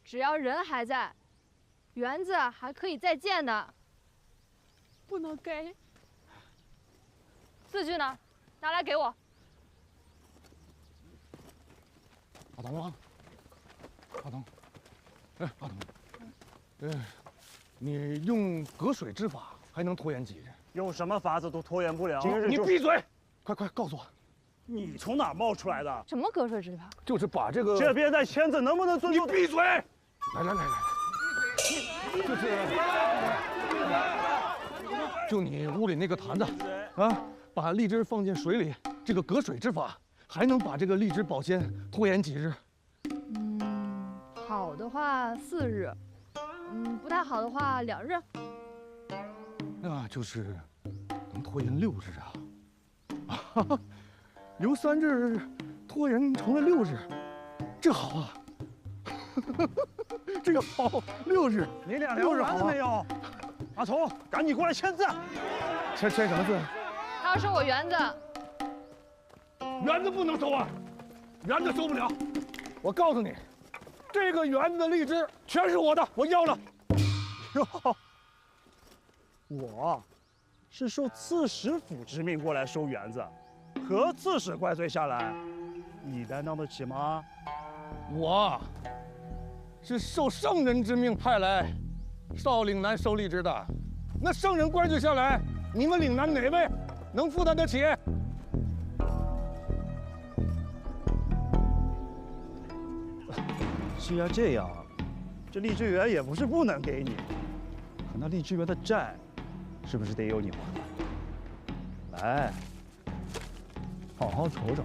只要人还在，园子还可以再建的。不能给。字据呢？拿来给我。阿东啊，阿东，哎，阿东，你用隔水之法还能拖延几日？用什么法子都拖延不了。你闭嘴！快告诉我，你从哪冒出来的？什么隔水之法？就是把这个这边在签字，能不能尊重？你闭嘴！来，就你屋里那个坛子，啊，把荔枝放进水里，这个隔水之法还能把这个荔枝保鲜拖延几日？好的话4日，不太好的话2日。那就是能拖延6日啊！由3日拖延成了6日，这好啊！这个好，6日。你俩聊完了没有？阿从，赶紧过来签字。签什么字？他要收我园子。园子不能收啊！园子收不了。我告诉你，这个园子的荔枝全是我的，我要了。哟，我是受刺史府之命过来收园子，和刺史怪罪下来，你担当得起吗？我是受圣人之命派来少岭南收荔枝的，那圣人怪罪下来，你们岭南哪位能负担得起？既然这样，这荔枝园也不是不能给你，可那荔枝园的债，是不是得由你还？来，好好瞅瞅。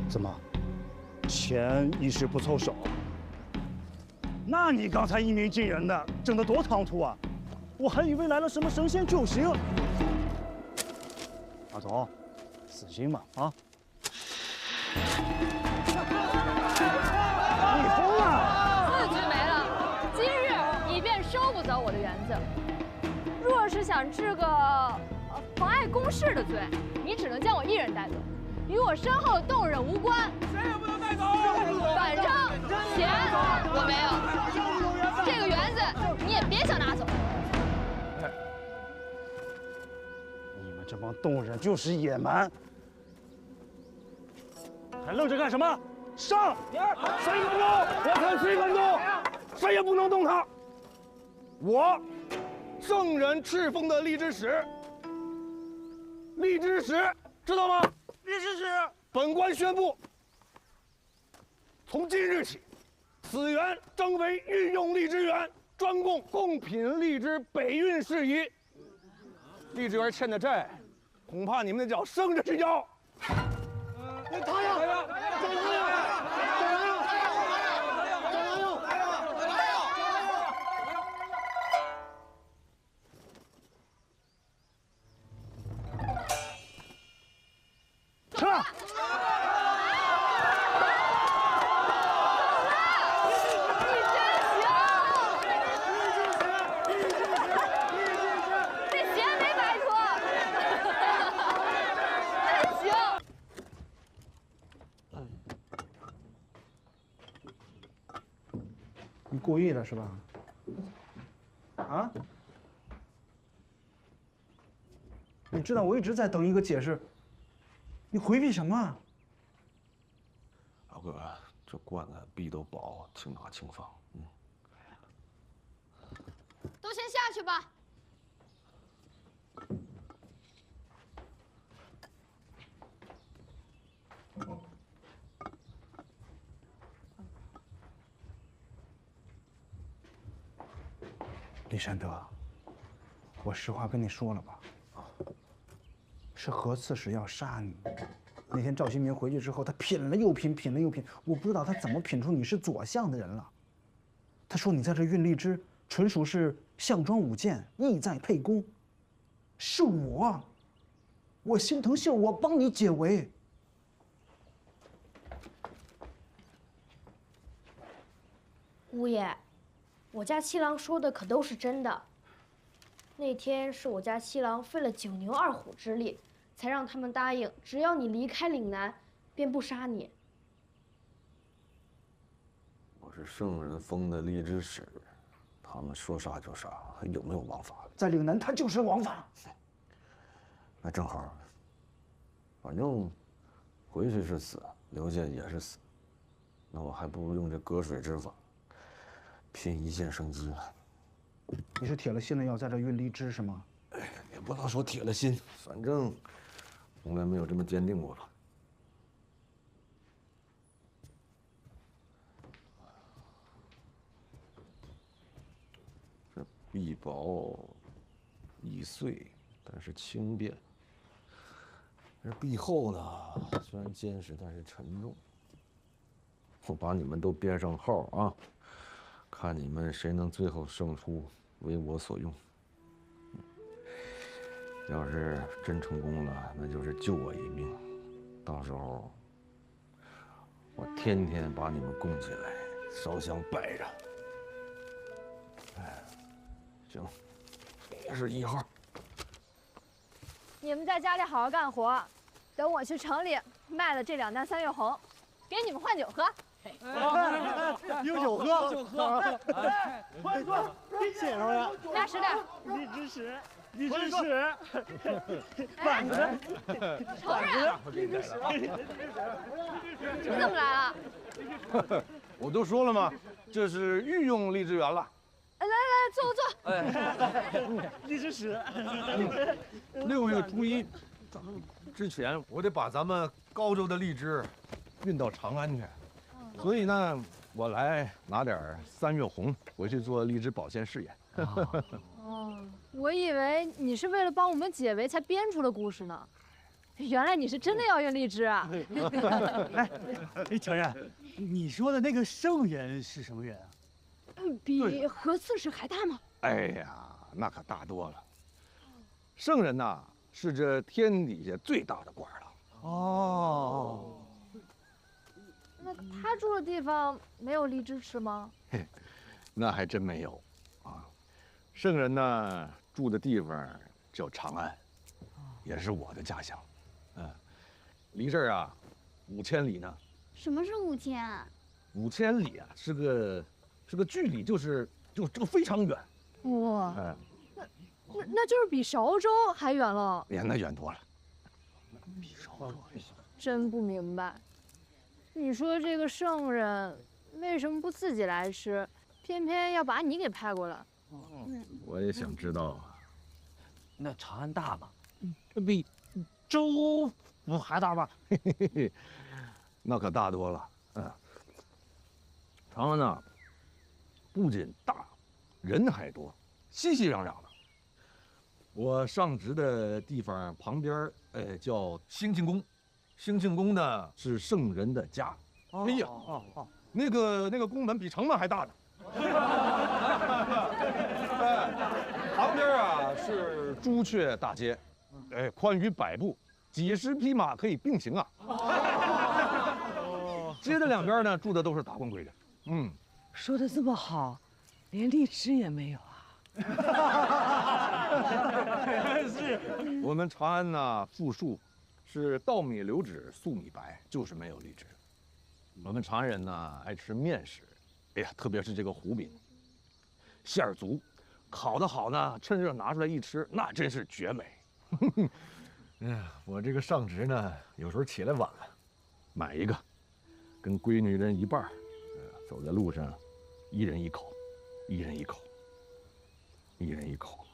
怎么，钱一时不凑手？那你刚才一鸣惊人的，整得多唐突啊！我还以为来了什么神仙救星。阿总，死心吧啊！你疯了！字据没了，今日你便收不走我的园子。若是想治个妨碍公事的罪，你只能将我一人带走，与我身后的动人无关。谁也不能带走。反正钱我没有，这个园子你也别想拿走。你们这帮动人就是野蛮，还愣着干什么？上！谁敢动？我看谁敢动！谁也不能动他！我，圣人敕封的荔枝使，荔枝使知道吗？荔枝使，本官宣布，从今日起，此园征为御用荔枝园，专供贡品荔枝北运事宜。荔枝园欠的债，恐怕你们得叫生着去交。他呀！撤！你故意的是吧？啊？你知道我一直在等一个解释，你回避什么？老哥，这棺材壁都薄，轻拿轻放。都先下去吧。李山德，我实话跟你说了吧，是何刺史要杀你。那天赵新民回去之后，他品了又品，品了又品，我不知道他怎么品出你是左相的人了。他说你在这运荔枝，纯属是项庄舞剑，意在沛公。是我心疼杏儿，我帮你解围。姑爷，我家七郎说的可都是真的。那天是我家七郎费了9牛2虎之力，才让他们答应，只要你离开岭南，便不杀你。我是圣人峰的力之使，他们说杀就杀，还有没有王法？在岭南他就是王法。那正好，反正回去是死，留下也是死，那我还不如用这隔水之法，拼一线生机了。你是铁了心了要在这运荔枝是吗？也不能说铁了心，反正从来没有这么坚定过吧。这璧薄易碎，但是轻便。这璧厚呢，虽然坚实，但是沉重。我把你们都编上号啊，看你们谁能最后胜出，为我所用。要是真成功了，那就是救我一命。到时候，我天天把你们供起来，烧香拜着。哎，行，也是1号。你们在家里好好干活，等我去城里卖了这2担3月红，给你们换酒喝。有酒喝，就喝。快坐，谢老爷。拿10点。荔枝使，荔枝使，板子，承认。你怎么来了？我都说了吗？这是御用荔枝园了。来，坐。荔枝使。 6月初1之前，我得把咱们高州的荔枝运到长安去，所以呢，我来拿点3月红回去做荔枝保鲜试验。哦，我以为你是为了帮我们解围才编出的故事呢，原来你是真的要运荔枝啊！哎，承认，你说的那个圣人是什么人啊？比何刺史还大吗？哎呀，那可大多了。圣人呐，是这天底下最大的官了。哦，那他住的地方没有荔枝吃吗？那还真没有啊。圣人呢住的地方叫长安，也是我的家乡。离这儿啊5000里呢。什么是5000啊？5000里啊，是个距离，就这个非常远。哇，那就是比韶州还远了。哎呀，那远多了。比韶州还小。真不明白，你说这个圣人为什么不自己来吃，偏偏要把你给派过来？我也想知道啊。那长安大吗？比州府还大吗？嘿嘿嘿嘿，那可大多了。长安呢，不仅大，人还多，熙熙攘攘的。我上职的地方旁边，叫兴庆宫。兴庆宫呢是圣人的家。哎呀，那个宫门比城门还大呢。旁边啊是朱雀大街，宽逾100步，几10匹马可以并行啊。街的两边呢住的都是达官贵人。说的这么好，连荔枝也没有啊？是，我们长安呢富庶，是稻米流脂，粟米白，就是没有荔枝。我们长安人呢爱吃面食，哎呀，特别是这个糊饼，馅儿足，烤得好呢，趁热拿出来一吃，那真是绝美。哎呀，我这个上职呢，有时候起来晚了，买一个，跟闺女人一半儿，走在路上，一人一口，一人一口，一人一口。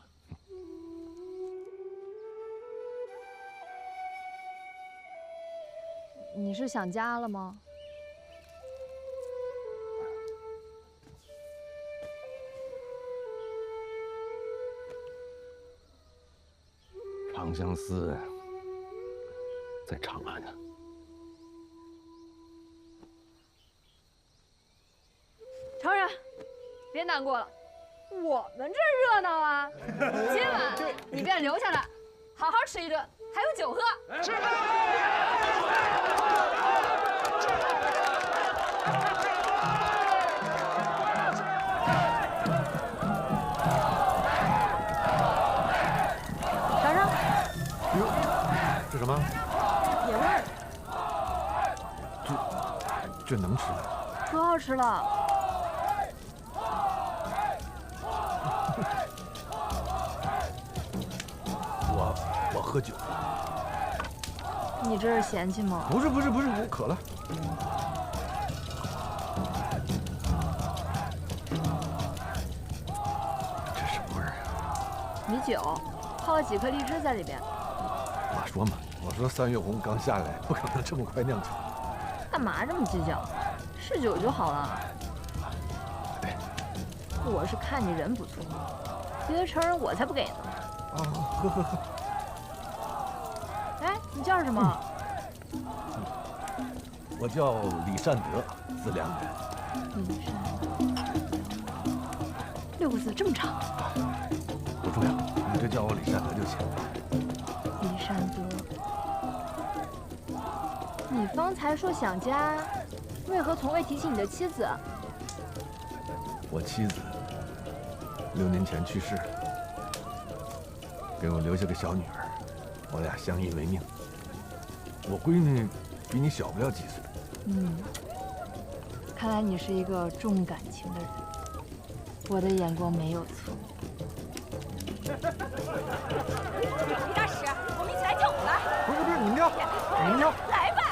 你是想家了吗？长相思在长安呢。成人，别难过了，我们这热闹啊！今晚你便留下来，好好吃一顿，还有酒喝。吃这什吗？野味儿，这能吃吗？可好吃了。我喝酒。你这是嫌弃吗？不是，我渴了。这什么味儿啊？米酒，泡了几颗荔枝在里边。我说嘛，我说三月红刚下来，不可能这么快酿成。干嘛这么计较？是酒就好了。我是看你人不错，别的成人我才不给呢。啊，喝。哎，你叫什么？我叫李善德，字良人。李善德，6个字这么长。不重要，你就叫我李善德就行。李善德，你方才说想家，为何从未提起你的妻子？我妻子6年前去世，给我留下个小女儿，我俩相依为命。我闺女比你小不了几岁。看来你是一个重感情的人，我的眼光没有错。李大使，我们一起来跳舞吧！不是，你们跳，来吧！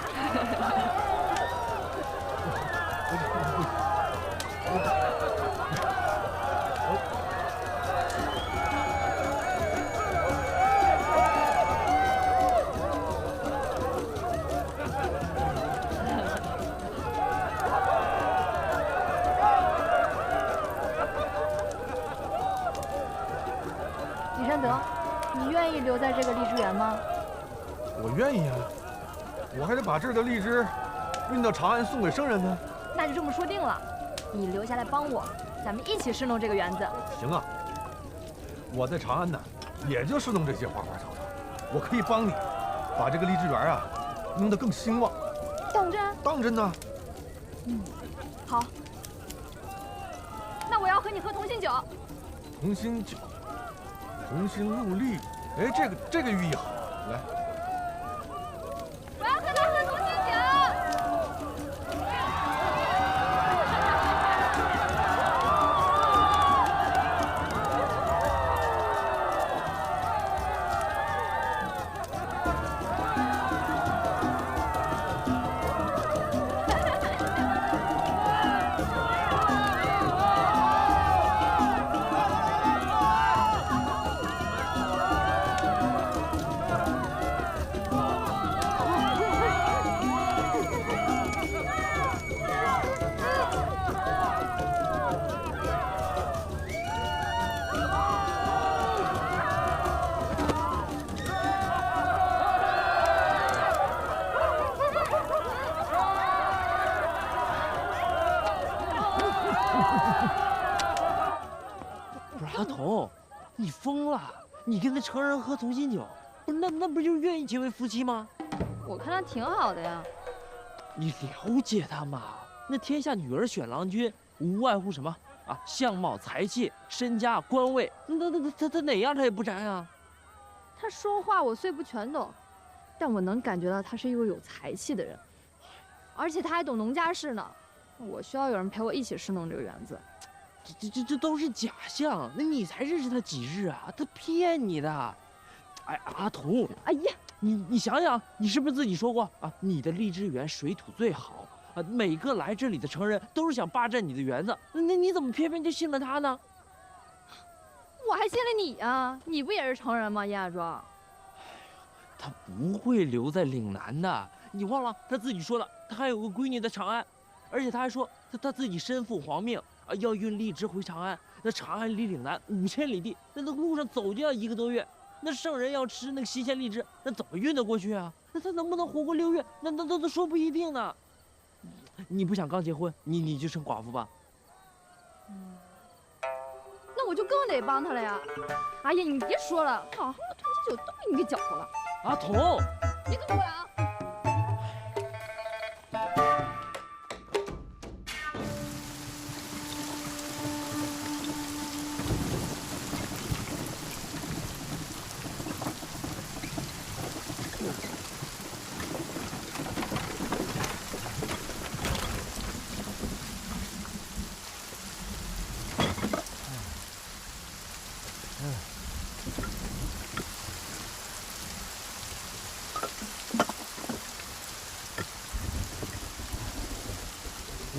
李善德，你愿意留在这个荔枝园吗？我愿意啊，我还得把这儿的荔枝运到长安送给圣人呢。那就这么说定了，你留下来帮我，咱们一起侍弄这个园子。行啊，我在长安呢，也就侍弄这些花花草草，我可以帮你把这个荔枝园啊弄得更兴旺。当真？当真呢。好，那我要和你喝同心酒。同心酒，同心戮力，哎，这个寓意好。来，我要和他喝同心酒。不是阿童，你疯了？你跟那成人喝同心酒，不是那不就是愿意结为夫妻吗？我看他挺好的呀。你了解他吗？那天下女儿选郎君，无外乎什么啊？相貌、才气、身家、官位，他哪样他也不沾啊。他说话我虽不全懂，但我能感觉到他是一个有才气的人，而且他还懂农家事呢。我需要有人陪我一起侍弄这个园子。这都是假象，那你才认识他几日啊？他骗你的。哎，阿童，哎呀，你想想，你是不是自己说过啊？你的荔枝园水土最好啊，每个来这里的成人都是想霸占你的园子，那你怎么偏偏就信了他呢？我还信了你啊！你不也是成人吗，燕庄？他不会留在岭南的，你忘了他自己说了，他还有个闺女在长安，而且他还说他自己身负皇命啊，要运荔枝回长安。那长安离岭南5000里地，那路上走就要1个多月。那圣人要吃那个新鲜荔枝，那怎么运得过去啊？那他能不能活过6月？那都说不一定呢。你不想刚结婚，你就成寡妇吧？那我就更得帮他了呀！哎呀，你别说了，好好的同心酒都被你给搅和了。阿童，别跟我来啊！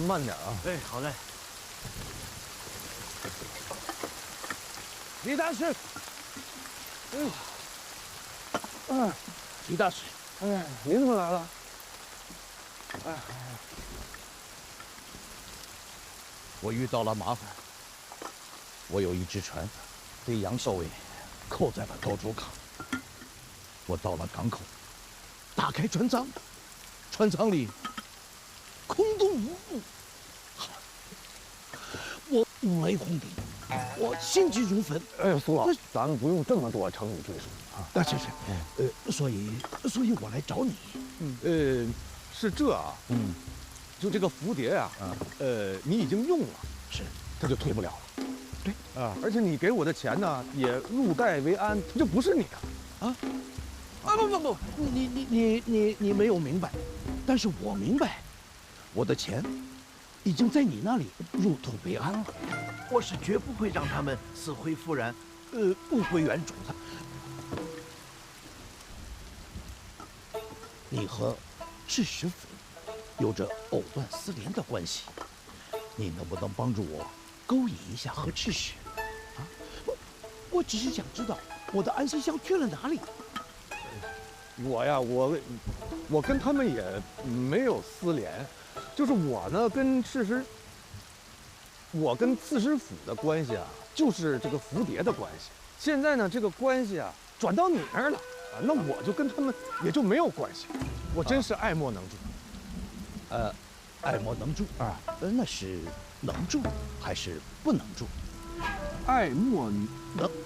慢点啊。哎，好嘞。李大师，李大师，哎，您怎么来了？哎，我遇到了麻烦。我有一只船，被杨少尉扣在了高州港。我到了港口，打开船舱，船舱里空洞无物。我五雷轰顶，我心急如焚。哎呀，苏老，咱们不用这么多成语赘述啊。所以我来找你。是这啊，就这个蝴蝶啊，你已经用了，是，它就退不了了。对啊，而且你给我的钱呢，也入袋为安，它就不是你的。不，你没有明白，但是我明白，我的钱已经在你那里入土为安了，我是绝不会让他们死灰复燃，物归原主的。你和赤石府有着藕断丝连的关系，你能不能帮助我勾引一下和赤石？啊，我只是想知道我的安息香去了哪里。我跟他们也没有私联，就是我呢跟刺史府的关系啊，就是这个蝴蝶的关系。现在呢，这个关系啊转到你那儿了啊，那我就跟他们也就没有关系。我真是爱莫能助。爱莫能助啊，那是能助还是不能助？爱莫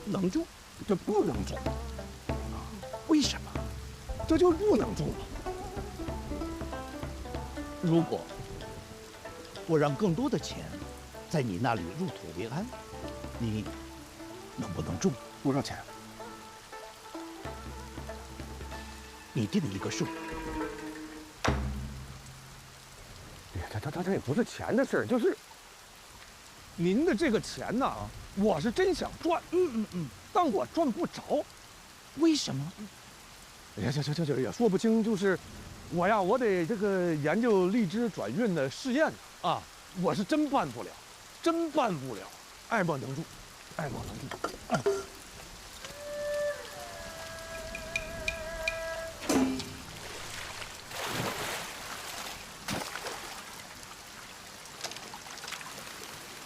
能助，这不能助。为什么？这就不能助了。如果我让更多的钱在你那里入土为安，你能不能住？多少钱？你定一个数。这也不是钱的事儿，就是您的这个钱呐，我是真想赚，但我赚不着。为什么？哎呀，行，也说不清，就是我得这个研究荔枝转运的试验啊，我是真办不了，爱莫能助，爱莫能助。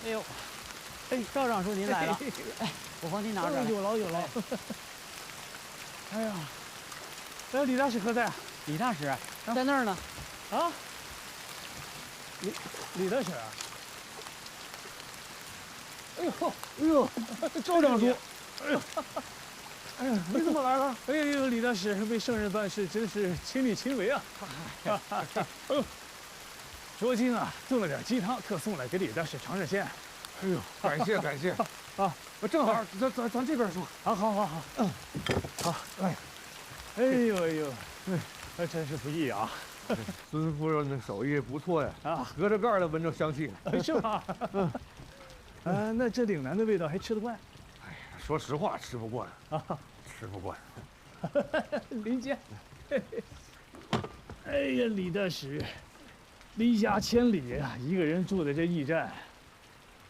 哎呦，赵尚书您来了，我帮您拿着。有劳。哎呀，李大使何在？李大使在那儿呢。啊？李大使？哎呦，赵尚书，哎呀，你怎么来了？哎呦，李大使为圣人办事真是亲力亲为啊！卓金啊，炖了点鸡汤，特送来给李大使尝尝鲜。哎呦，感谢啊！正好，咱这边说。好，好，哎呦，还真是不易啊！孙夫人的手艺不错呀，合着盖的闻着香气，是吧？那这岭南的味道还吃得惯？哎呀，说实话吃不惯啊，吃不惯。林姐，哎呀，李大使，离家千里啊，一个人住在这驿站，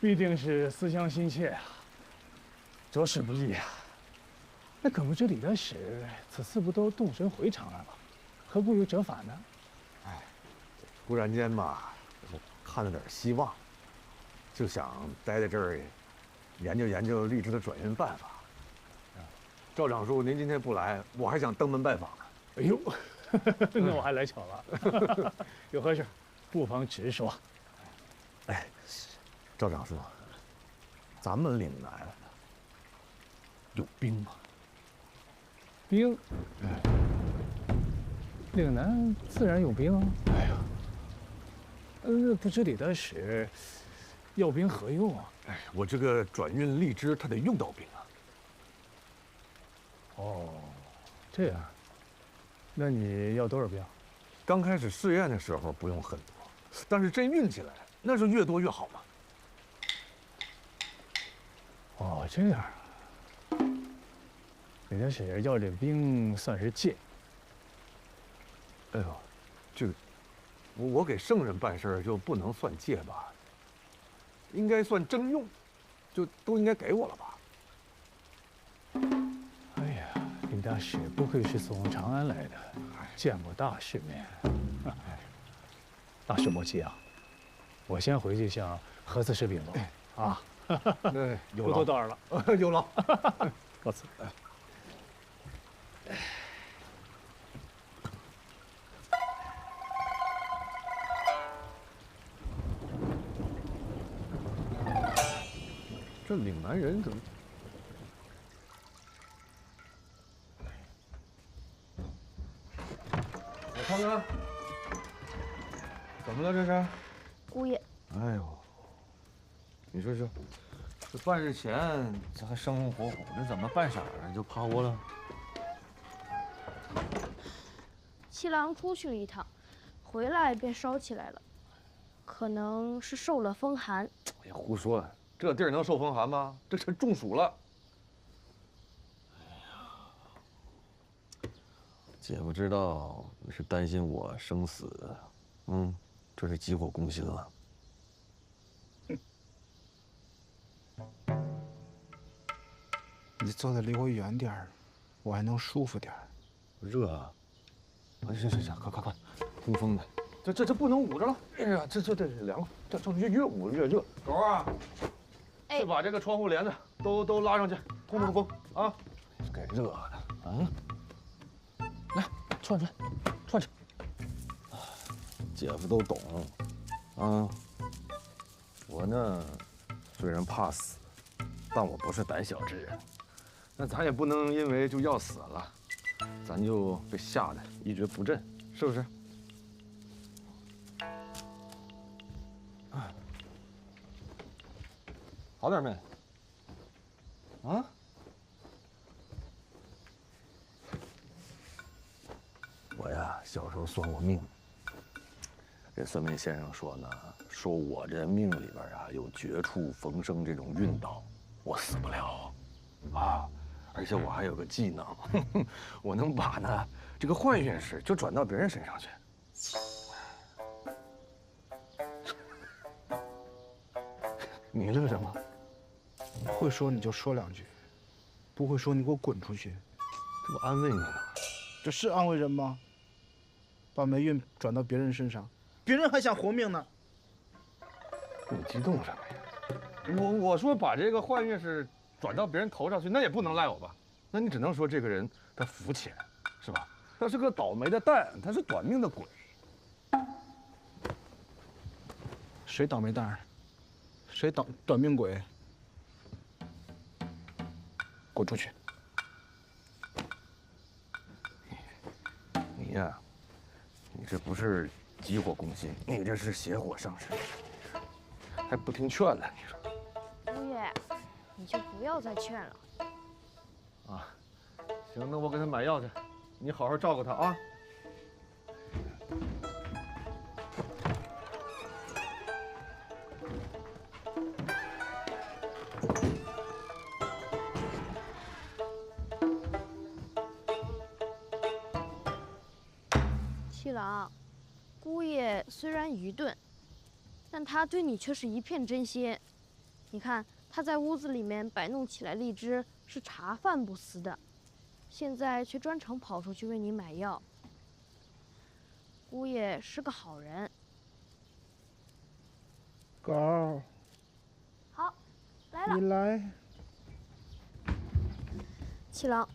必定是思乡心切啊，着实不易啊。那可不知李大使此次不都动身回长安了，何故又折返呢？哎，突然间吧，我看了点希望，就想待在这儿，研究荔枝的转运办法。赵长叔，您今天不来，我还想登门拜访呢。哎呦，那我还来巧了。有何事，不妨直说。哎，赵长叔，咱们岭南有兵吗？兵？岭南自然有兵啊。哎呀，不知李大使要兵何用啊？哎，我这个转运荔枝，它得用到兵啊。哦，这样，那你要多少兵？刚开始试验的时候不用很多，但是真运起来，那是越多越好嘛。哦，这样。李大使要这兵算是借。哎呦，这个我给圣人办事儿就不能算借吧？应该算征用，就都应该给我了吧？哎呀，林大师不愧是从长安来的，见过大世面。大师莫急啊，我先回去向何子师禀奏啊。对，有不多叨扰了，有劳。告辞。这岭南人怎么？我看看，怎么了这是？姑爷，哎呦，你说这半日前这还生龙活虎，这怎么半晌就趴窝了？七郎出去了一趟，回来便烧起来了，可能是受了风寒。哎呀，胡说！这地儿能受风寒吗？这是中暑了。姐夫知道你是担心我生死，这是急火攻心了。你坐的离我远点儿，我还能舒服点儿。热啊！行，快，通风的。这不能捂着了。哎呀，这凉了，这越捂越热。狗啊，去把这个窗户帘子都拉上去，通风啊！给热的啊！来，串去。姐夫都懂啊。我呢，虽然怕死，但我不是胆小之人。那咱也不能因为就要死了，咱就被吓得一蹶不振，是不是？好点没？啊？我呀，小时候算过命，这算命先生说呢，说我这命里边啊有绝处逢生这种运道，我死不了，啊，而且我还有个技能，我能把呢这个坏运势就转到别人身上去。你乐什么？会说你就说两句，不会说你给我滚出去。这不安慰你呢？这是安慰人吗？把霉运转到别人身上，别人还想活命呢。你激动什么呀？我说把这个坏运势转到别人头上去，那也不能赖我吧？那你只能说这个人他肤浅，是吧？他是个倒霉的蛋，他是短命的鬼。谁倒霉蛋？谁短命鬼？滚出去！你呀，你这不是急火攻心，你这是邪火上身，还不听劝了，你说？姑爷，你就不要再劝了。啊，行，那我给他买药去，你好好照顾他啊。七郎，姑爷虽然愚钝，但他对你却是一片真心。你看他在屋子里面摆弄起来荔枝，是茶饭不思的，现在却专程跑出去为你买药。姑爷是个好人。狗儿，好，来了。你来。七郎，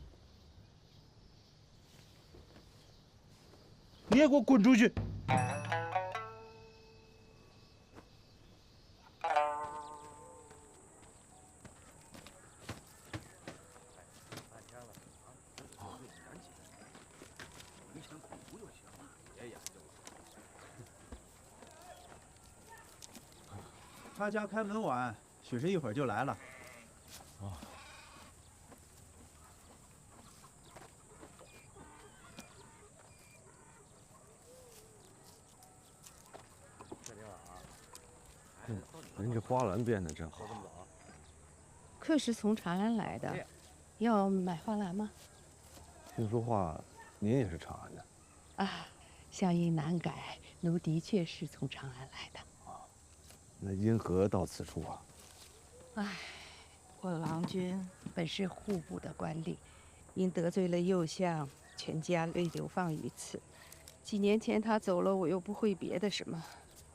你也给我滚出去！他家开门晚，许是一会儿就来了。哦。人这花篮编的真好。愧是从长安来的，要买花篮吗？听说话，您也是长安的。啊，乡音难改，奴的确是从长安来的。那因何到此处啊？唉，我郎君本是户部的官吏，因得罪了右相，全家被流放于此。几年前他走了，我又不会别的什么，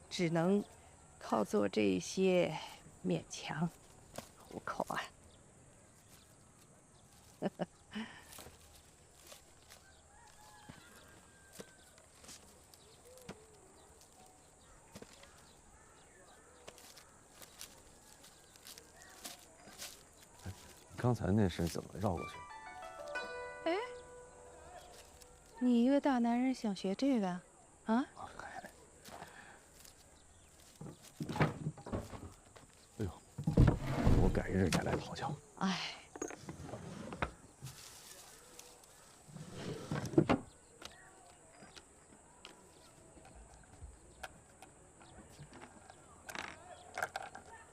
只能靠做这些勉强糊口啊。刚才那是怎么绕过去？哎，你一个大男人想学这个，啊？哎呦，我改日再来讨教。哎，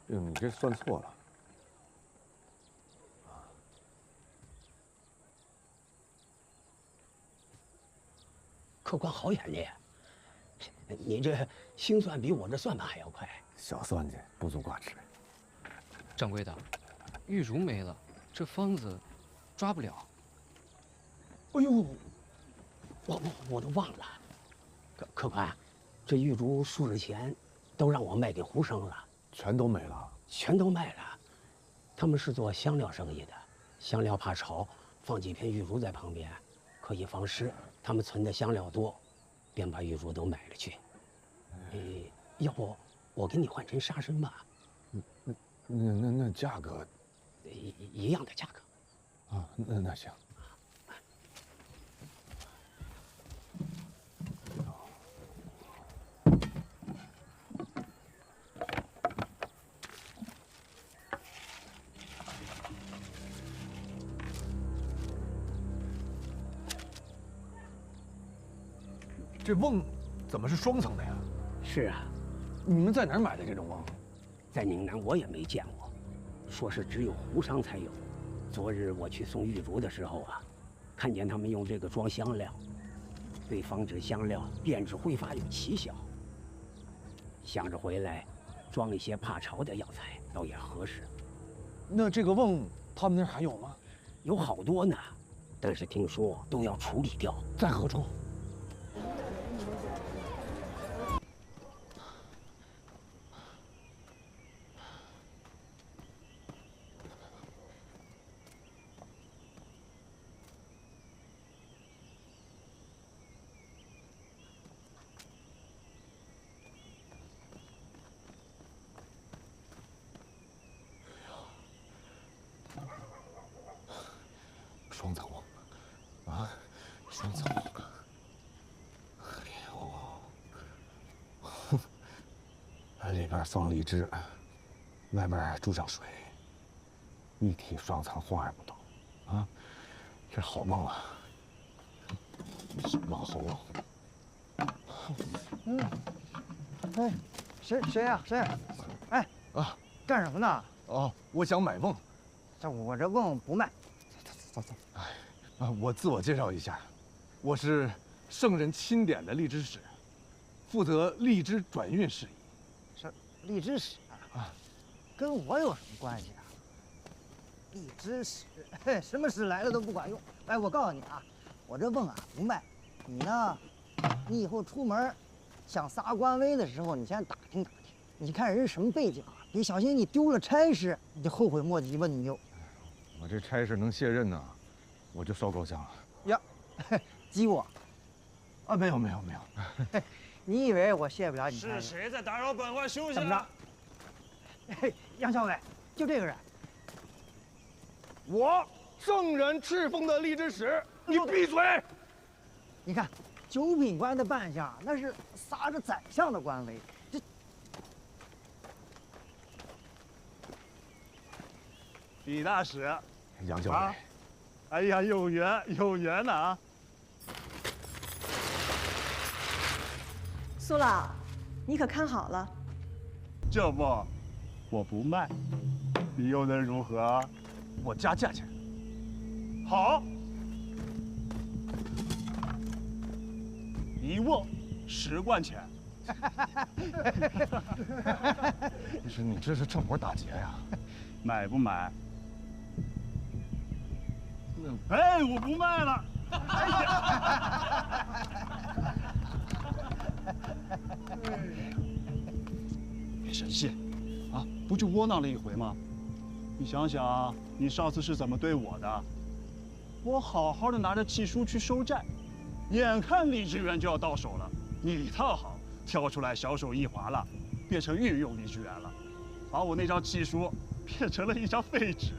你这算错了。客官好眼力，你这心算比我这算盘还要快。小算计，不足挂齿。掌柜的，玉茹没了，这疯子抓不了。哎呦，我都忘了，客官，这玉茹数日前都让我卖给胡生了，全都没了，全都卖了。他们是做香料生意的，香料怕潮，放几片玉茹在旁边，可以防湿。他们存的香料多，便把玉茹都买了去。要不我给你换成沙参吧？那价格，一样的价格。啊，那行。这瓮怎么是双层的呀？是啊，你们在哪儿买的这种瓮？在宁南我也没见过，说是只有湖商才有。昨日我去送玉茹的时候啊，看见他们用这个装香料，对防止香料变质挥发有奇效。想着回来装一些怕潮的药材，倒也合适。那这个瓮他们那儿还有吗？有好多呢，但是听说都要处理掉。在何处？双层瓮，啊，双层瓮。哎呦，里边放荔枝，外面注上水，一体双层，话也不懂，啊，这好瓮啊！往后瓮。哎，谁呀？谁？哎啊，干什么呢？哦，我想买瓮。我这瓮不卖。走。哎，我自我介绍一下，我是圣人钦点的荔枝使，负责荔枝转运事宜。是荔枝使啊？跟我有什么关系啊？荔枝使，什么使来了都不管用。哎，我告诉你啊，我这瓮啊不卖，你呢，你以后出门想撒官威的时候，你先打听打听，你看人什么背景啊？别小心你丢了差事，你就后悔莫及吧，你就。我这差事能卸任呢，我就烧高香了。呀，激我？啊，没有。你以为我卸不了你？是谁在打扰本官休息？怎么着？嘿，杨校尉，就这个人。我圣人敕封的荔枝使，你闭嘴！你看，九品官的扮相，那是撒着宰相的官威。这李大使，杨校尉，哎呀，有缘呐啊！苏老，你可看好了。这瓮我不卖，你又能如何？我加价钱。好，一瓮10贯钱。你这是趁火打劫呀？买不买？哎，我不卖了。别生气，啊，不就窝囊了一回吗？你想想，你上次是怎么对我的？我好好的拿着契书去收债，眼看荔枝园就要到手了，你一套好，跳出来小手一划了，变成御用荔枝园了，把我那张契书变成了一张废纸。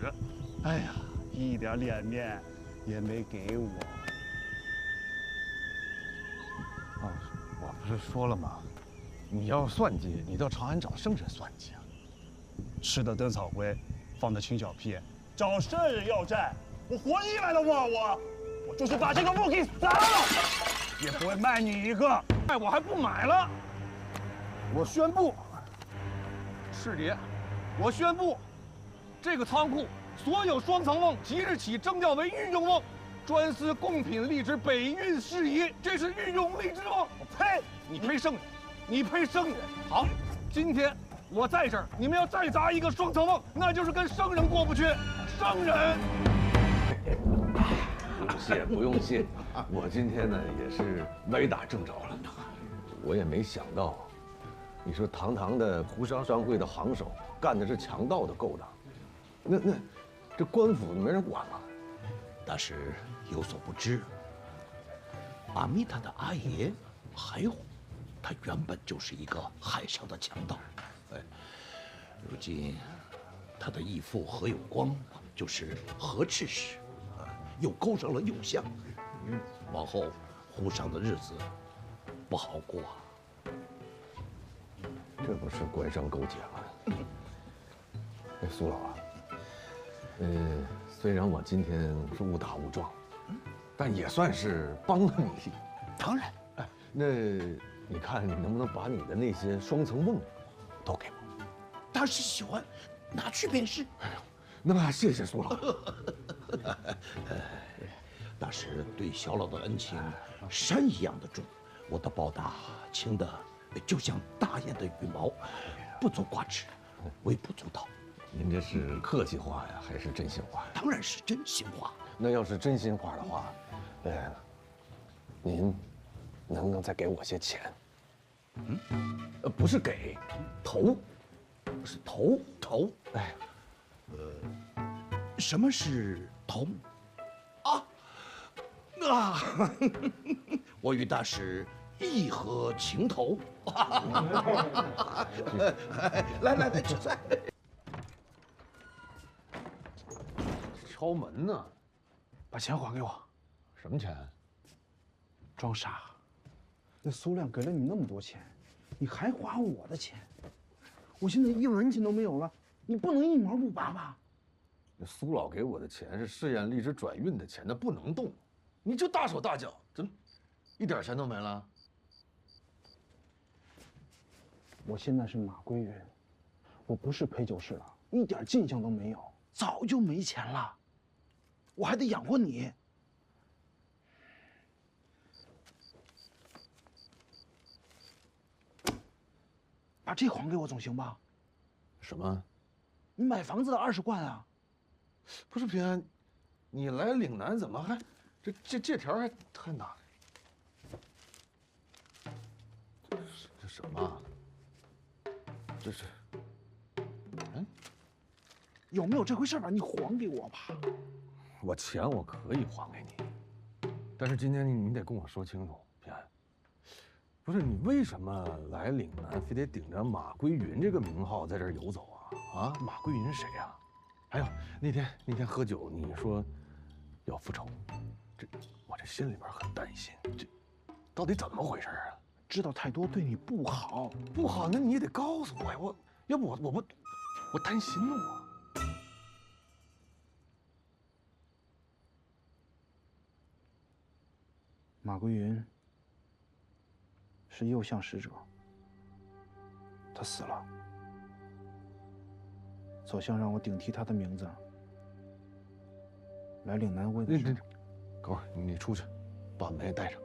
哎呀，一点脸面也没给我。啊，我不是说了吗？你要算计，你到长安找圣人算计啊。吃的灯草灰，放的青小屁，找圣人要债，我活一来都忘我就是把这个墓给砸了，也不会卖你一个。哎，我还不买了。我宣布，赤蝶，我宣布，这个仓库所有双层瓮即日起征调为御用瓮，专司贡品荔枝北运事宜。这是御用荔枝瓮。我呸！你配圣人？你配圣人？好，今天我在这儿，你们要再砸一个双层瓮，那就是跟圣人过不去。圣人。不用谢，不用谢。我今天呢也是歪打正着了，我也没想到，你说堂堂的湖商商会的行首，干的是强盗的勾当，那这官府没人管吗？大师有所不知，阿弥他的阿爷海虎，他原本就是一个海上的强盗，如今他的义父何有光就是河刺史，又勾上了右相，往后湖上的日子不好过。这不是官商勾结吗？哎，苏老啊，虽然我今天是误打误撞，但也算是帮了你。当然，哎，那你看你能不能把你的那些双层瓮都给我？大师喜欢，拿去便是。哎呦，那么谢谢苏老。大师对小老的恩情山一样的重，我的报答轻的就像大雁的羽毛，不足挂齿，微不足道。您这是客气话呀，还是真心话呀？当然是真心话。那要是真心话的话，您能不能再给我些钱？不是给，投，是投。哎，什么是投？我与大师义合情投。来，吃菜。敲门呢？把钱还给我。什么钱？装傻。那苏亮给了你那么多钱，你还花我的钱？我现在1文钱都没有了，你不能1毛不拔吧？那苏老给我的钱是试验荔枝转运的钱，那不能动。你就大手大脚，怎么一点钱都没了？我现在是马归云，我不是陪酒侍郎，一点进项都没有，早就没钱了，我还得养活你。把这还给我总行吧？什么？你买房子的20贯啊？不是平安，你来岭南怎么还这条还拿？这什么啊？这是，有没有这回事吧？你还给我吧。我钱我可以还给你，但是今天你得跟我说清楚，平安。不是你为什么来岭南非得顶着马归云这个名号在这儿游走啊？啊，马归云谁呀？还有那天喝酒，你说要复仇，我这心里边很担心，这到底怎么回事啊？知道太多对你不好，不好，那你也得告诉我呀！要不我担心呢我。马归云是右相使者，他死了。左相让我顶替他的名字来岭南为的是。狗儿，你出去，把门带上。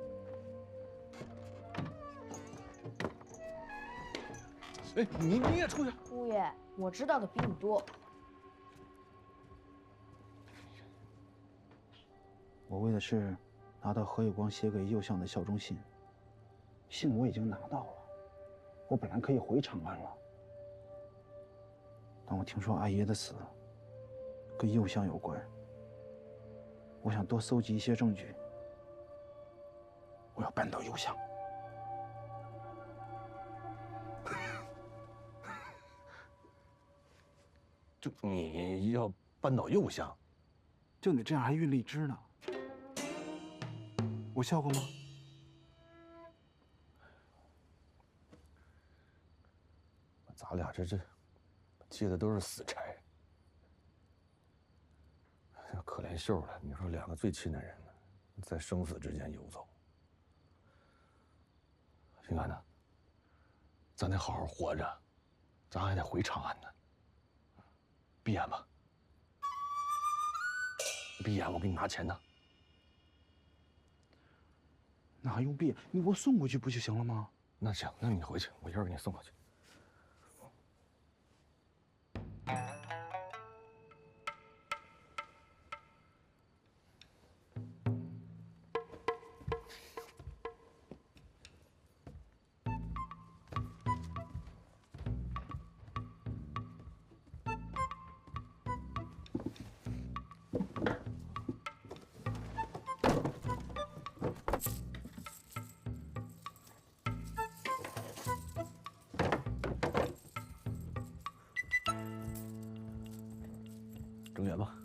哎，你也出去。姑爷，我知道的比你多。我为的是拿到何有光写给右相的效忠信，信我已经拿到了，我本来可以回长安了。但我听说阿爷的死跟右相有关，我想多搜集一些证据，我要扳倒右相。就你要扳倒右相，就你这样还运荔枝呢？我笑过吗？咱俩这接的都是死差。可怜秀了，你说两个最亲的人呢，在生死之间游走。心安呢？咱得好好活着，咱还得回长安呢。闭眼吧，闭眼，我给你拿钱呢。那还用闭？你给我送过去不就行了吗？那行，那你回去，我一会儿给你送过去。睁眼吧。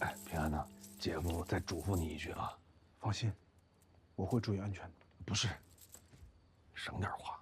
哎，平安呐，姐夫再嘱咐你一句啊，放心，我会注意安全的。不是，省点话。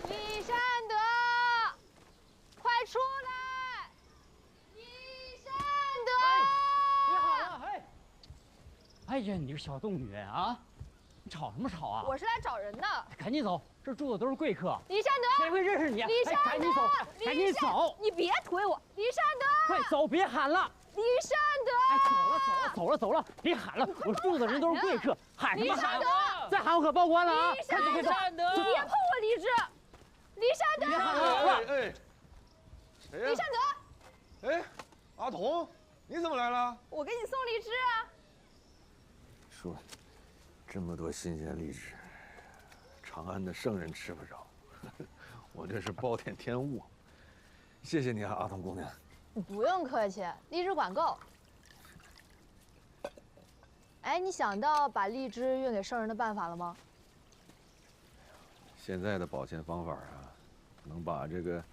李善德，快出来！李善德，别喊了，哎！哎呀，你个小冻女人啊，你吵什么吵啊？我是来找人的。赶紧走，这住的都是贵客。李善德，谁会认识你？李善德，赶紧走，赶紧走！你别推我，李善德，快走，别喊了！李善德，哎，走了，别喊了！我住的人都是贵客，喊什么喊？再喊我可报官了啊！李善德，你别碰我荔枝！李善德，别喊了！哎，谁呀？李善德，哎，阿童，你怎么来了？我给你送荔枝啊。说，这么多新鲜荔枝，长安的圣人吃不着，我这是暴殄天物。谢谢你啊，阿童姑娘。你不用客气，荔枝管够。哎，你想到把荔枝运给圣人的办法了吗？现在的保鲜方法啊，能把这个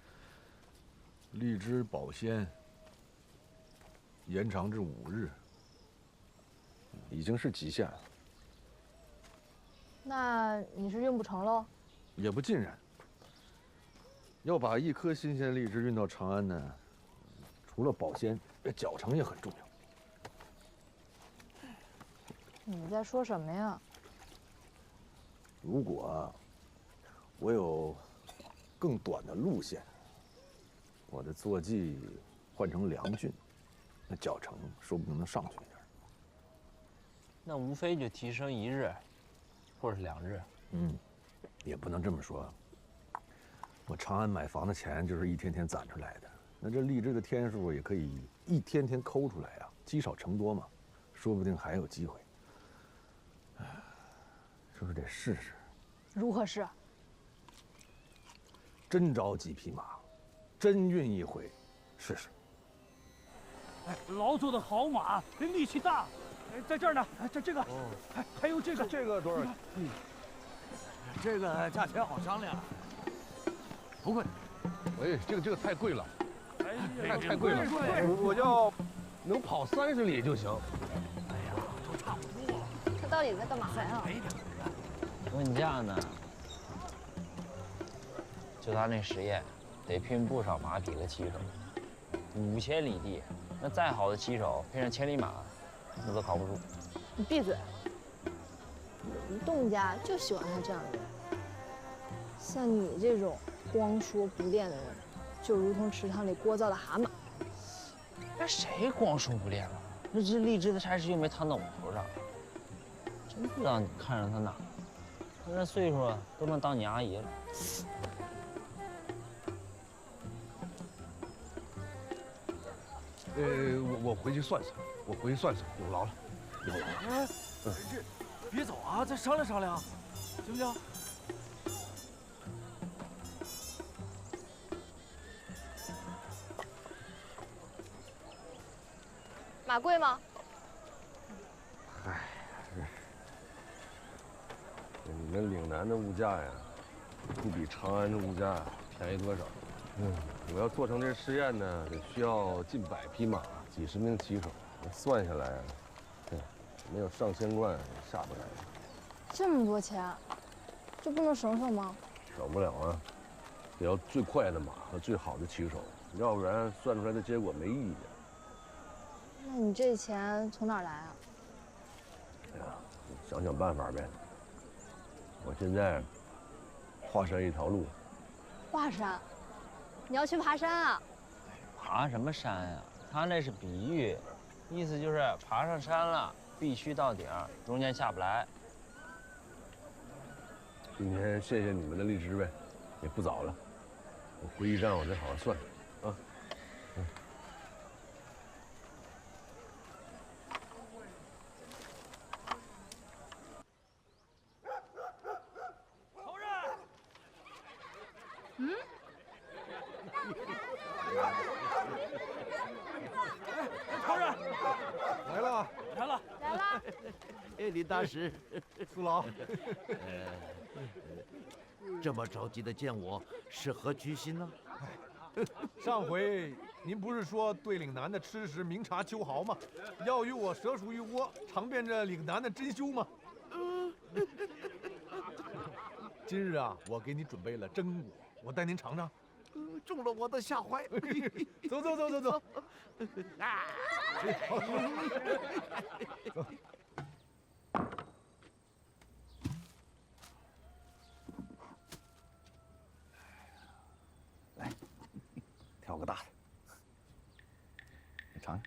荔枝保鲜延长至5日，已经是极限了。那你是运不成喽？也不尽然。要把一颗新鲜荔枝运到长安呢，除了保鲜，绞成也很重要。你在说什么呀？如果我有更短的路线，我的坐骑换成良骏，那脚程说不定能上去一点。那无非就提升1日，或者是2日。也不能这么说。我长安买房的钱就是一天天攒出来的，那这荔枝的天数也可以一天天抠出来啊，积少成多嘛，说不定还有机会。是不是得试试？如何试？真招几匹马，真运一回，试试。哎，劳作的好马，力气大，在这儿呢。这个，还有这个，这个多少？这个价钱好商量。不贵。哎，这个太贵了。太贵了，我要能跑30里就行。他到底在干嘛呀？问价呢？就他那实验，得拼不少马匹和骑手，5000里地，那再好的骑手配上千里马，那都靠不住。你闭嘴！董家就喜欢他这样的人，像你这种光说不练的人，就如同池塘里聒噪的蛤蟆。那谁光说不练了？那这荔枝的差事又没摊到我头上，真不知道你看上他哪？他这岁数啊，都能当你阿姨了。我回去算算，有劳了，有劳了。别走啊，再商量商量，行不行？马贵吗？唉，你们岭南的物价呀，不比长安的物价便宜多少。我要做成这试验呢，得需要近100匹马，几10名骑手，算下来，没有上千贯下不来。这么多钱，这不能省省吗？省不了啊，得要最快的马和最好的骑手，要不然算出来的结果没意义。那你这钱从哪儿来啊？哎呀，想想办法呗。我现在华山一条路。华山？你要去爬山啊？爬什么山呀？他那是比喻，意思就是爬上山了，必须到顶，中间下不来。今天谢谢你们的荔枝呗，也不早了，我回忆账我再好好算啊。李大师，苏老，这么着急的见我，是何居心呢？上回您不是说对岭南的吃食明察秋毫吗？要与我蛇鼠一窝，尝遍这岭南的珍馐吗？今日啊，我给你准备了榛果，我带您尝尝。中了我的下怀。走。啊！走。来，挑个大的，你尝尝。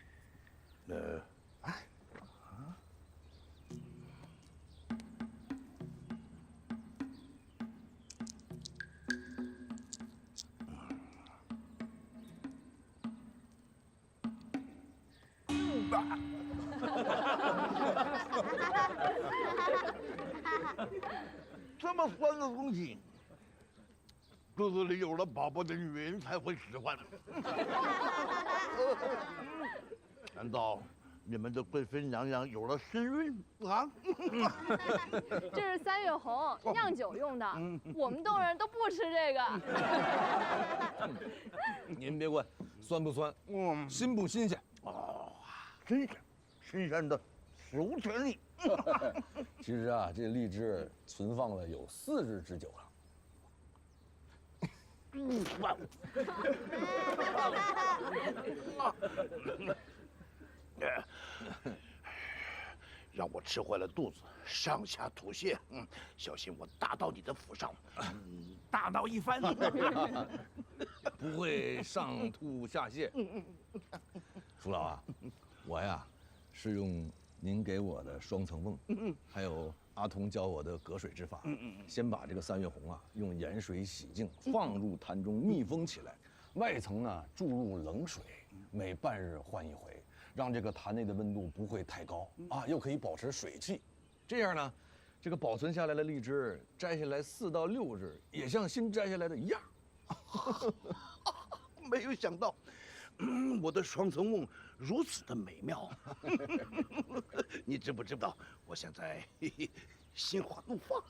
这么酸的东西，肚子里有了宝宝的女人才会喜欢。难道你们的贵妃娘娘有了身孕啊？这是3月红酿酒用的，我们东人都不吃这个。您别管酸不酸，新不新鲜？哦，新鲜，新鲜的史无前例。其实啊，这荔枝存放了有4日之久了。让我吃坏了肚子，上下吐泻。小心我打到你的府上，大闹一番。不会上吐下泻。叔老啊，我呀是用您给我的双层瓮，还有阿童教我的隔水之法，先把这个3月红啊用盐水洗净，放入坛中密封起来，外层呢注入冷水，每半日换一回，让这个坛内的温度不会太高啊，又可以保持水汽。这样呢，这个保存下来的荔枝摘下来4到6日，也像新摘下来的一样。没有想到，我的双层瓮如此的美妙。你知不知道，我现在心花怒放。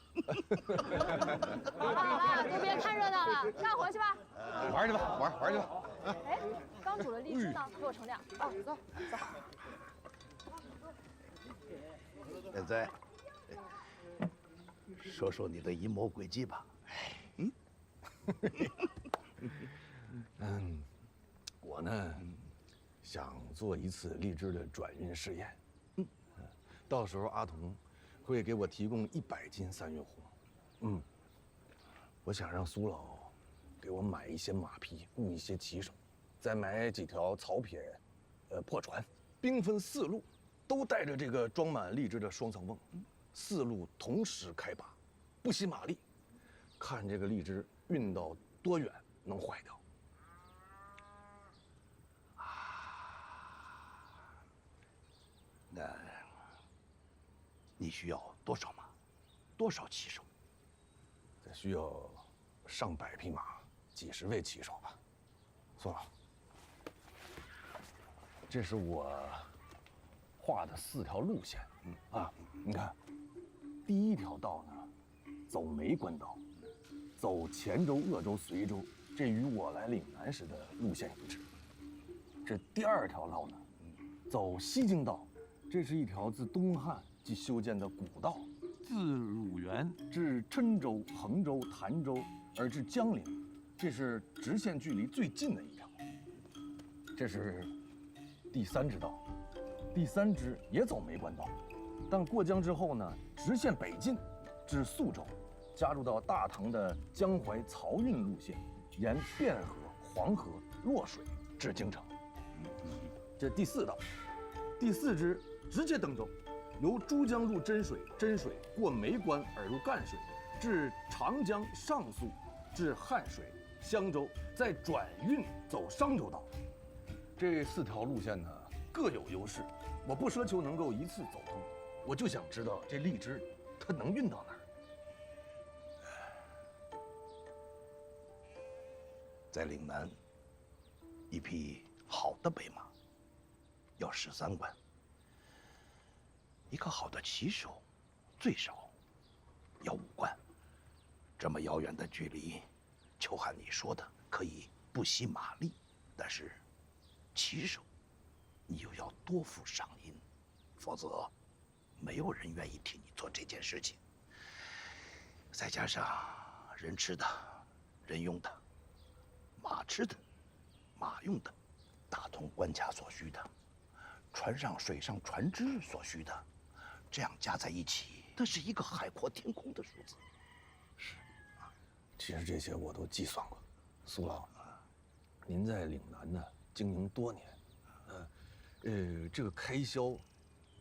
好了，都别看热闹了，上回去吧。玩去吧，玩去吧。哎，刚煮的荔枝呢？给我盛点。哦，走走。现在说说你的阴谋诡计吧。我呢，想做一次荔枝的转运试验。到时候阿童会给我提供100斤3月红。我想让苏老给我买一些马匹，雇一些骑手，再买几条草撇，破船，兵分4路，都带着这个装满荔枝的双层瓮，4路同时开拔，不惜马力，看这个荔枝运到多远能坏掉。那你需要多少马，多少骑手？这需要上百匹马，几十位骑手吧。算了，这是我画的4条路线。你看，第1条道呢，走梅关道，走黔州、鄂州、随州，这与我来岭南时的路线一致。这第2条道呢，走西京道，这是一条自东汉即修建的古道，自鲁源至郴州、衡州、潭州，而至江陵，这是直线距离最近的一条。这是第3支道，第3支也走梅关道，但过江之后呢，直线北进至宿州，加入到大唐的江淮漕运路线，沿汴河、黄河、洛水至京城。这第4道，第4支直接登州，由珠江入真水，真水过梅关而入赣水，至长江上溯，至汉水、襄州，再转运走商州道。这4条路线呢各有优势，我不奢求能够一次走通，我就想知道这荔枝它能运到哪儿。在岭南，一匹好的白马要13贯，一个好的骑手最少要5贯。这么遥远的距离，就按你说的，可以不惜马力，但是骑手你又要多付赏银，否则没有人愿意替你做这件事情。再加上人吃的、人用的，马吃的、马用的，大同关卡所需的，船上、水上船只所需的，这样加在一起，那是一个海阔天空的数字。其实这些我都计算过。苏老，您在岭南呢经营多年，这个开销、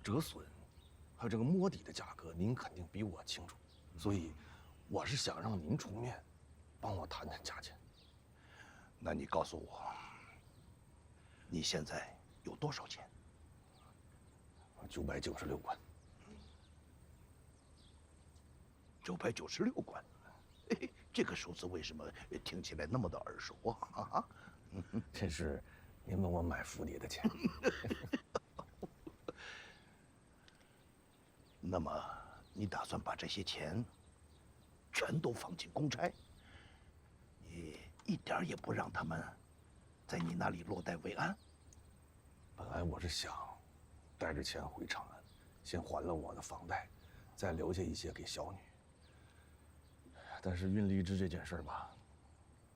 折损，还有这个摸底的价格，您肯定比我清楚。所以，我是想让您出面，帮我谈谈价钱。那你告诉我，你现在有多少钱？996贯。996贯，这个数字为什么听起来那么的耳熟啊？这是您问我买府里的钱。那么，你打算把这些钱全都放进公差？你一点也不让他们在你那里落袋为安？本来我是想带着钱回长安，先还了我的房贷，再留下一些给小女。但是运荔枝这件事吧，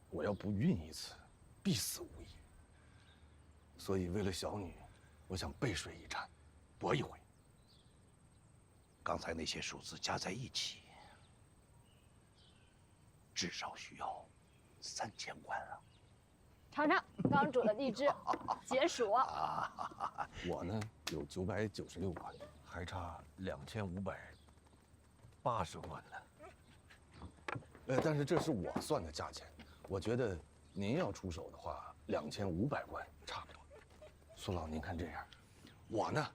我要不运一次，必死无疑。所以为了小女，我想背水一战，搏一回。刚才那些数字加在一起，至少需要3000贯啊！尝尝刚煮的荔枝，解暑。我呢有996贯，还差2580贯呢。但是这是我算的价钱，我觉得您要出手的话，2500贯差不多。苏老，您看这样，我呢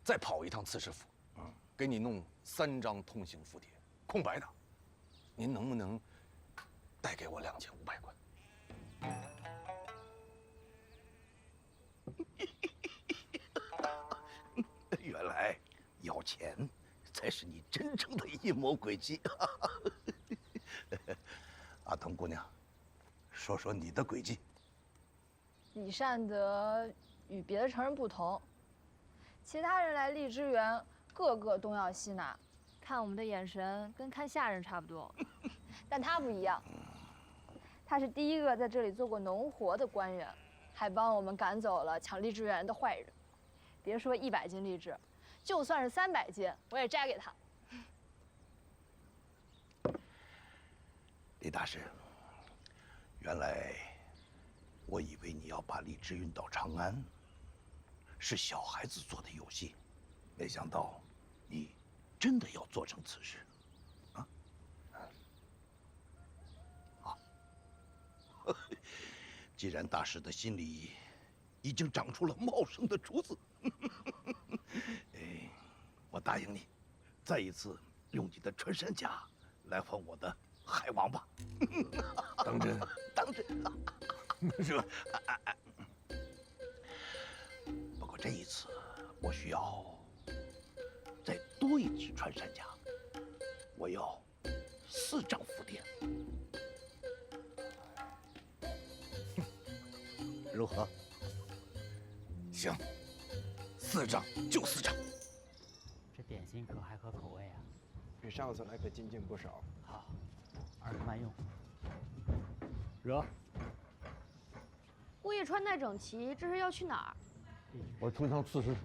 再跑一趟刺史府，给你弄3张通行符牒，空白的，您能不能带给我2500贯？原来要钱才是你真正的阴谋诡计。阿童姑娘，说说你的诡计。李善德与别的成人不同，其他人来荔枝园，个个东要西拿，看我们的眼神跟看下人差不多，但他不一样，他是第一个在这里做过农活的官员，还帮我们赶走了抢荔枝园的坏人。别说100斤荔枝，就算是300斤，我也摘给他。李大师，原来我以为你要把荔枝运到长安，是小孩子做的游戏，没想到你真的要做成此事，啊？好，既然大师的心里已经长出了茂盛的竹子，我答应你，再一次用你的穿山甲来换我的海王吧。当真？当真。是吧？不过这一次，我需要再多一只穿山甲，我要4丈福电。如何？行，4丈就4丈。这点心可还合口味啊？比上次来可精进不少。好，儿子慢用。惹。姑爷穿戴整齐，这是要去哪儿？我出趟刺史。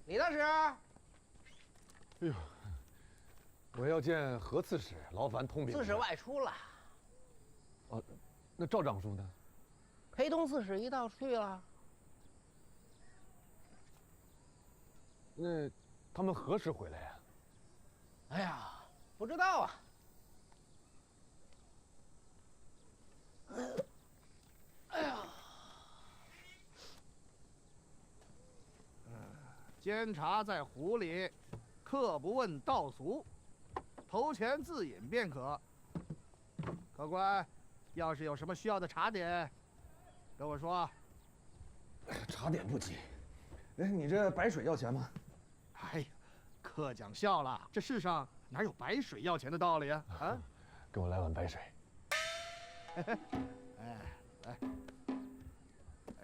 李大师。哎呦，我要见何刺史，劳烦通禀。刺史外出了。哦，那赵尚书呢？陪同刺史一道去了。那他们何时回来呀？哎呀，不知道啊。哎呀。监察在壶里，客不问道俗，投钱自饮便可。客官，要是有什么需要的茶点，跟我说。茶点不急。哎，你这白水要钱吗？哎呀，客讲笑了，这世上哪有白水要钱的道理啊？啊，给我来碗白水。哎，来。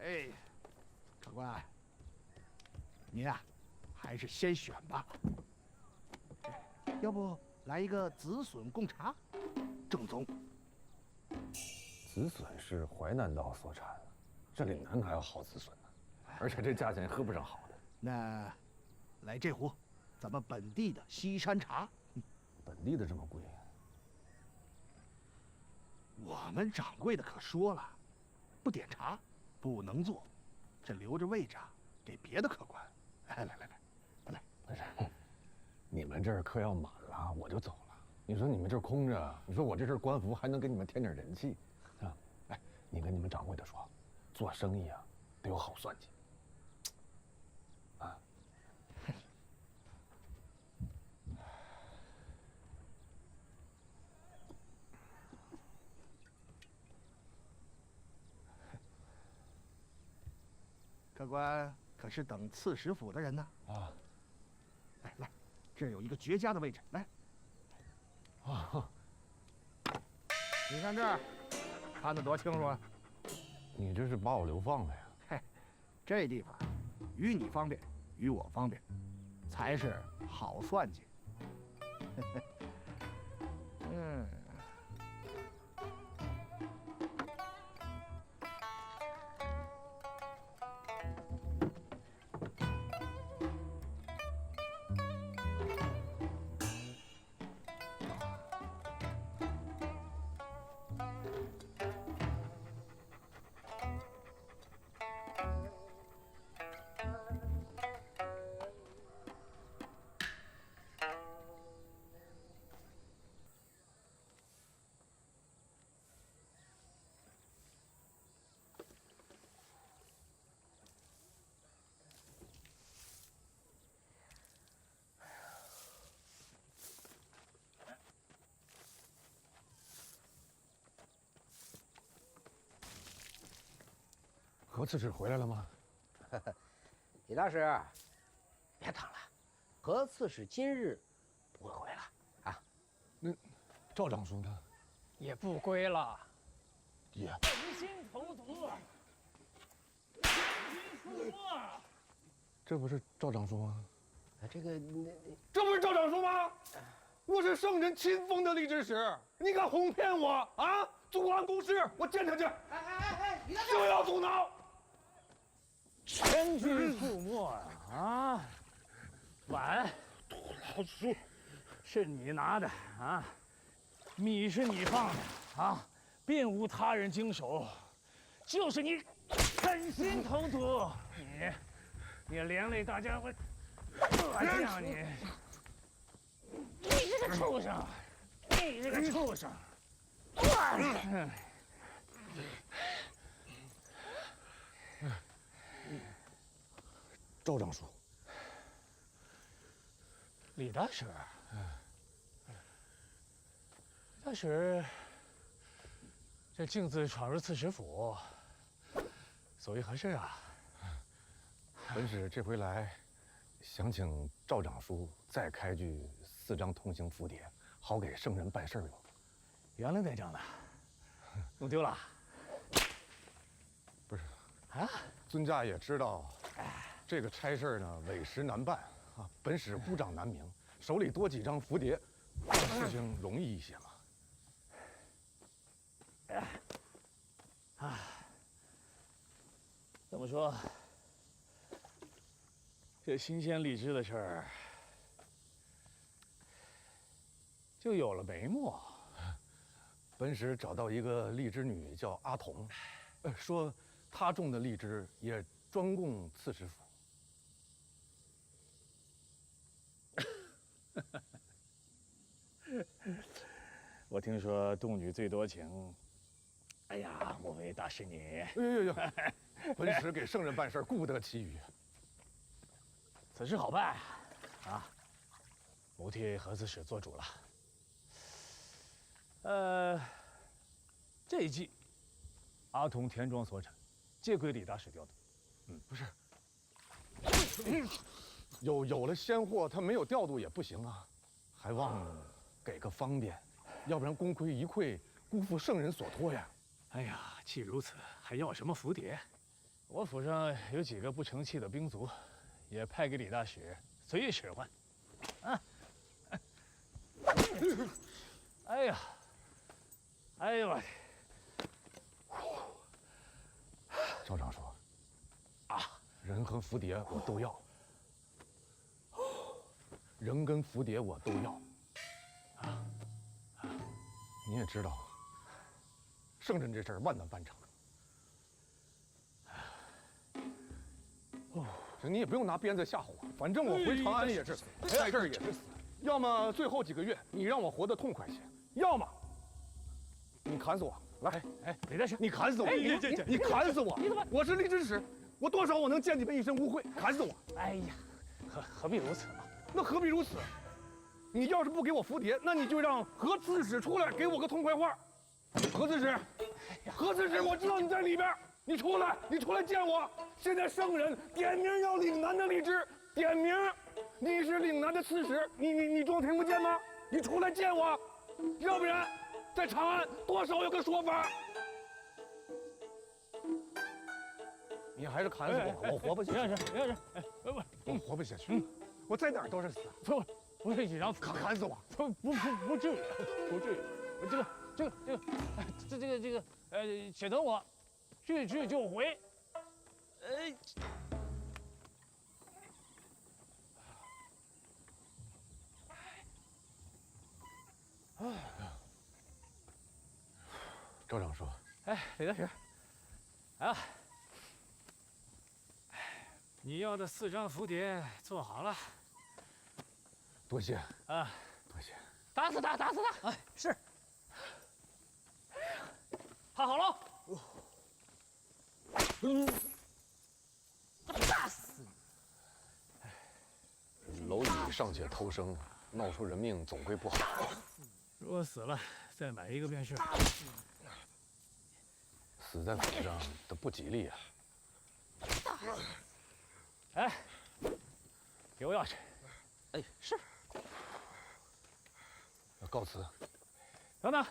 哎，客官，您啊，还是先选吧。要不来一个紫笋贡茶，正宗。紫笋是淮南道所产，这岭南还有好紫笋呢，而且这价钱喝不上好的。那，来这壶，咱们本地的西山茶。本地的这么贵？我们掌柜的可说了，不点茶，不能做，这留着位置啊，给别的客官。哎，来，不是，你们这儿客要满了，我就走了。你说你们这儿空着，你说我这身官服还能给你们添点人气，啊？哎，你跟你们掌柜的说，做生意啊，得有好算计。啊。客官可是等刺史府的人呢。啊。来，这儿有一个绝佳的位置，来。啊。你看这儿，看得多清楚啊！你这是把我流放了呀？嘿，这地方，与你方便，与我方便，才是好算计。嗯。何刺史回来了吗？李大师，别等了，何刺史今日不会回来啊。那赵长叔呢？也不归了。也。诚心投毒。这不是赵长叔吗？这个，这不是赵长叔吗？我是圣人亲封的荔枝使，你敢哄骗我啊？阻拦公事，我见他去！就要阻挠！千军覆没啊！碗，老叔，是你拿的啊，米是你放的啊，并无他人经手，就是你狠心投毒，你连累大家，我讲你，你这个畜生，你这个畜生！赵长叔，李大使，大使这径自闯入刺史府，所为何事啊？本使这回来，想请赵长叔再开具4张通行符牒，好给圣人办事用。原来那张呢？弄丢了？不是啊，尊驾也知道，这个差事呢委实难办啊。本使孤掌难鸣，手里多几张符牒，事情容易一些嘛。这么说，这新鲜荔枝的事儿就有了眉目。本使找到一个荔枝女，叫阿童，说她种的荔枝也专供刺史府。我听说杜女最多情，哎呀，莫非大使你？呦，本使给圣人办事，顾不得其余。此事好办啊！吾替何刺史做主了。这一季，阿童田庄所产，皆归李大使调度。不是，有了鲜货，他没有调度也不行啊，还望给个方便，要不然功亏一篑，辜负圣人所托呀。哎呀，既如此，还要什么符牒？我府上有几个不成器的兵卒，也派给李大使随意使唤。啊！哎呀！哎呦我！赵长叔，人和符牒我都要，人跟符牒我都要。你也知道，圣人这事儿万难办成。你也不用拿鞭子吓唬我，反正我回长安也是死，在这儿也是死。要么最后几个月你让我活得痛快些，要么你砍死我。来，李大使，你砍死我！你砍死我！你怎么？我是荔枝使，我多少我能见你们一身污秽，砍死我！哎呀，何必如此嘛？那何必如此？你要是不给我符牒，那你就让何刺史出来给我个痛快话。何刺史，何刺史，我知道你在里边，你出来见我。现在圣人点名要岭南的荔枝，点名，你是岭南的刺史，你装听不见吗？你出来见我，要不然在长安多少有个说法。你还是砍死我，我活不下去。李大使，我活不下去。我在哪儿都是死。不是你让砍死我？不至于，不至于。这个，且等我去就回。赵长叔，李大使，你要的4张符牒做好了。多谢多谢。打死他！哎，是。看好了。打死你！蝼蚁尚且偷生，闹出人命总归不好。如果死了，再买一个便是。死在府上的不吉利啊！哎，给我钥匙。哎，是。告辞。等等，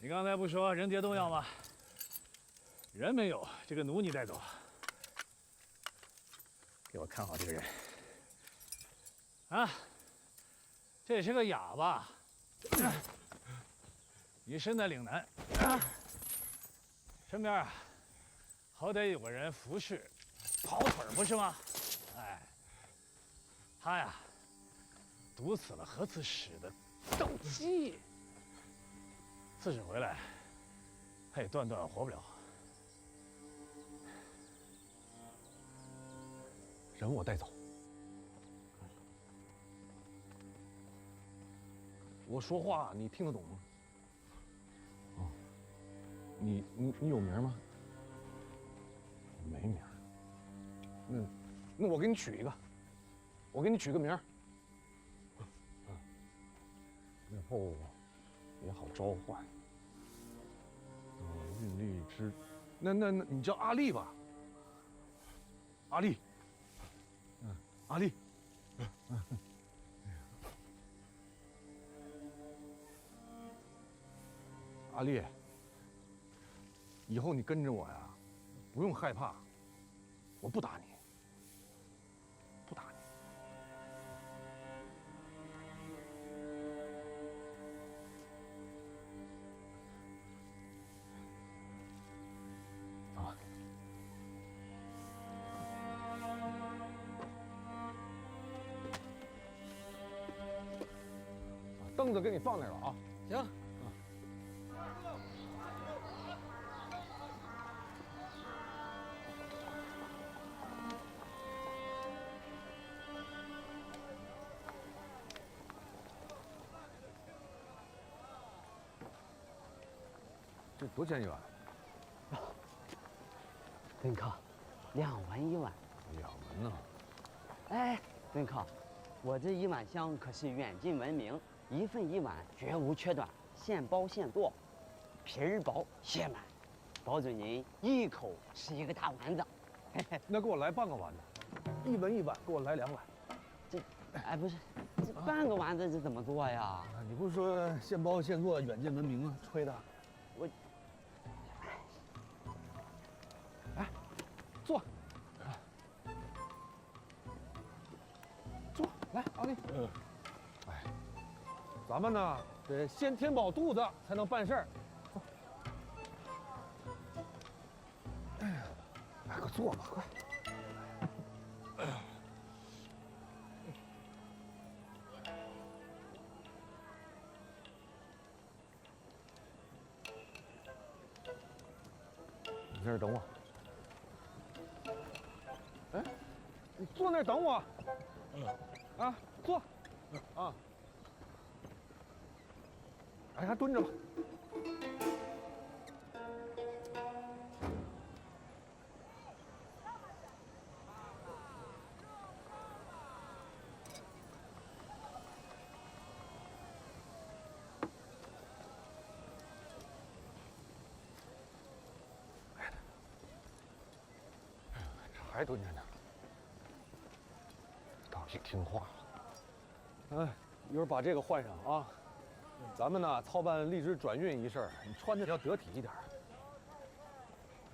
你刚才不说人跌动摇吗？人没有，这个奴你带走。给我看好这个人。啊，这是个哑巴。你身在岭南，身边啊，好歹有个人服侍，跑腿不是吗？哎，他呀，毒死了何刺史的斗鸡，刺史回来，他也断断活不了。人我带走。我说话你听得懂吗？哦，你有名吗？没名。那我给你取一个，我给你取个名儿。以后也好召唤。运荔枝，那你叫阿丽吧。阿丽。阿丽。阿丽，以后你跟着我呀，不用害怕，我不打你，不打你。走吧。凳子给你放那儿了啊。行。这多少钱一碗？敦靠，2文1碗。2文呢？哎，敦靠，我这一碗香可是远近闻名，1份1碗，绝无缺短，现包现剁，皮儿薄馅满，保准您一口吃一个大丸子。那给我来半个丸子，1文1碗，给我来2碗。这，哎，不是，这半个丸子这怎么做呀？你不是说现包现做，远近闻名吗？吹的。我。哎，坐。坐，来，阿丽。哎，咱们呢得先填饱肚子，才能办事儿。坐。哎呀，来，快坐吧，快。你在这儿等我。哎，你坐那儿等我。啊，坐。啊。哎，还蹲着吧。还蹲着呢，倒挺听话。哎，一会儿把这个换上啊。咱们呢操办荔枝转运一事，你穿的要得体一点。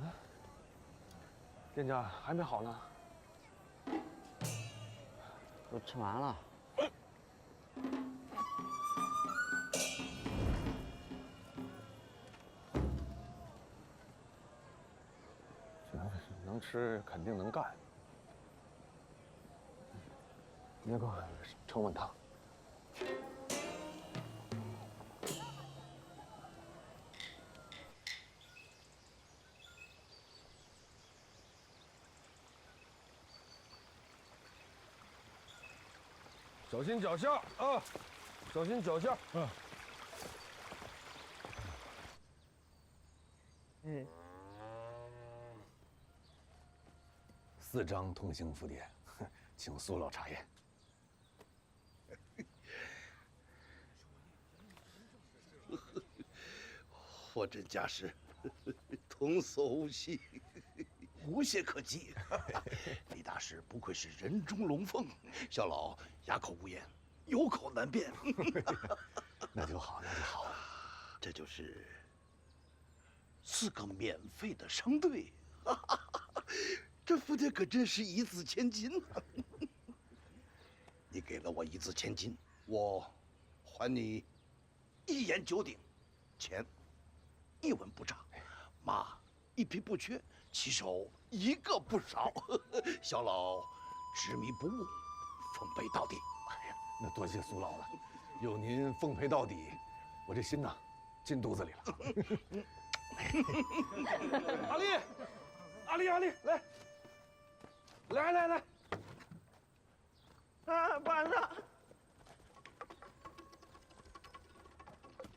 啊，店家还没好呢。都吃完了。能吃肯定能干。你给我盛碗汤。小心脚下啊！小心脚下。4张同行符牒，请苏老查验。货真价实，童叟无欺。无懈可击。李大师不愧是人中龙凤，小老哑口无言，有口难辩。那就好，那就好。这就是4个免费的商队，这福田可真是一字千金啊！你给了我一字千金，我还你1言9鼎，钱1文不差，马1匹不缺，骑手1个不少。小老执迷不悟，奉陪到底。哎呀，那多谢苏老了，有您奉陪到底，我这心呐进肚子里了。阿丽，阿丽，来，啊，板子。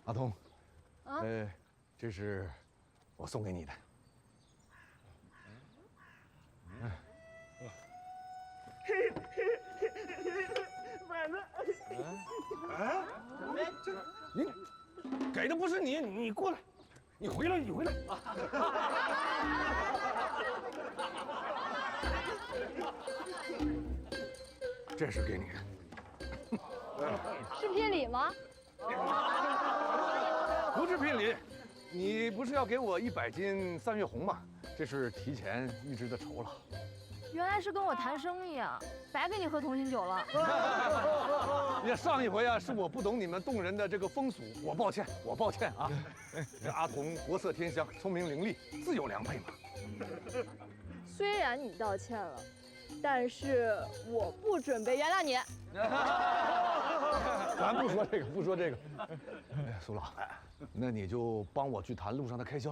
阿童，这是我送给你的。板子。啊？你给的不是你，你过来，你回来。这是给你的。是聘礼吗？不是聘礼，你不是要给我100斤3月红吗？这是提前预支的酬劳。原来是跟我谈生意啊，白给你喝同心酒了。也上一回啊，是我不懂你们洞人的这个风俗，我抱歉啊。这阿童国色天香，聪明伶俐，自有良配嘛。虽然你道歉了，但是我不准备原谅你。咱不说这个。哎，苏老，那你就帮我去谈路上的开销，